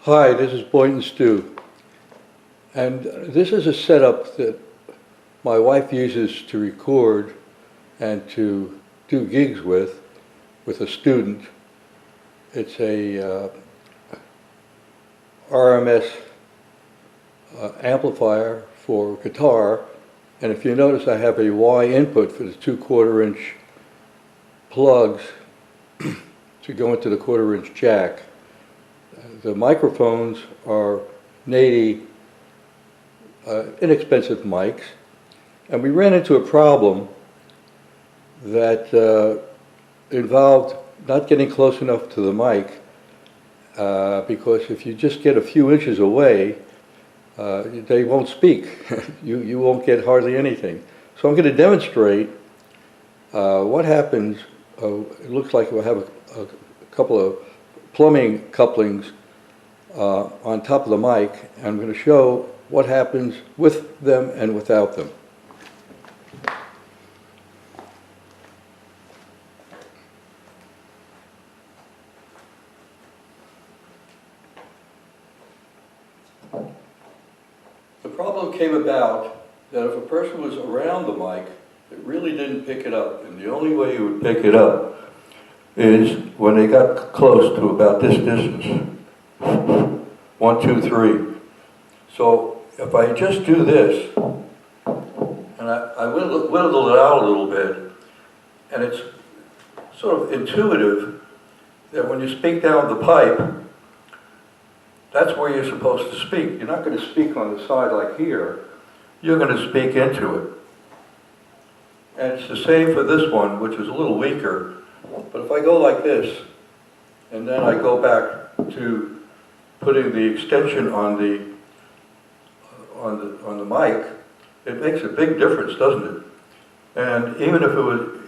Hi, this is Boynton Stew, and this is a setup that my wife uses to record and to do gigs with a student. It's a RMS amplifier for guitar, and if you notice I have a Y input for the 2/4 inch plugs to go into the 1/4 inch jack. The microphones are Nady inexpensive mics, and we ran into a problem that involved not getting close enough to the mic because if you just get a few inches away, they won't speak. You won't get hardly anything. So I'm going to demonstrate what happens. It looks like we'll have a couple of plumbing couplings on top of the mic, and I'm going to show what happens with them and without them. The problem came about that if a person was around the mic, it really didn't pick it up, and the only way you would pick it up is when they got close to about this distance. 1, 2, 3. So if I just do this, and I whittle it out a little bit, and it's sort of intuitive that when you speak down the pipe, that's where you're supposed to speak. You're not going to speak on the side like here. You're going to speak into it. And it's the same for this one, which is a little weaker. But if I go like this, and then I go back to putting the extension on the mic, it makes a big difference, doesn't it? And even if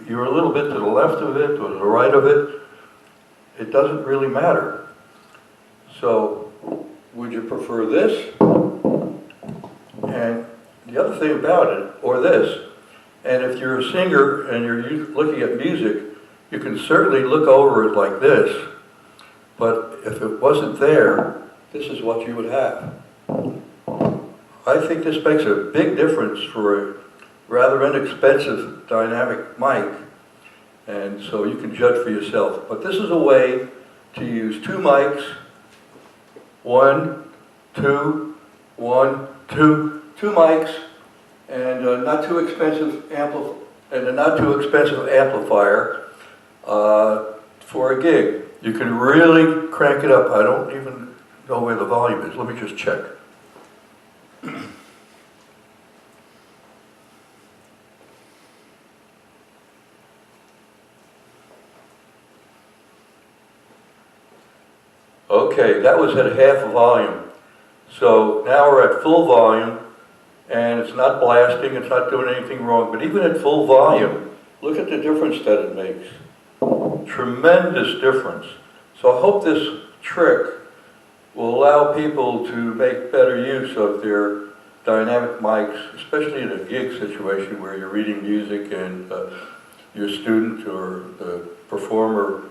you're a little bit to the left of it or to the right of it, it doesn't really matter. So, would you prefer this? And the other thing about it, or this, and if you're a singer and you're looking at music, you can certainly look over it like this, but if it wasn't there, this is what you would have. I think this makes a big difference for a rather inexpensive dynamic mic, and so you can judge for yourself. But this is a way to use two mics, 1, 2, 1, 2, two mics, and a not too expensive amplifier for a gig. You can really crank it up. I don't even know where the volume is. Let me just check. Okay, that was at half volume. So now we're at full volume, and it's not blasting, it's not doing anything wrong. But even at full volume, look at the difference that it makes. Tremendous difference. So I hope this trick will allow people to make better use of their dynamic mics, especially in a gig situation where you're reading music and your student or the performer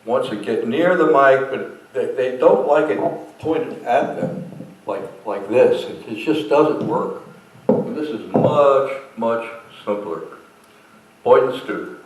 wants to get near the mic, but they don't like it pointed at them like this. It just doesn't work. And this is much, much simpler. Boynton Stew.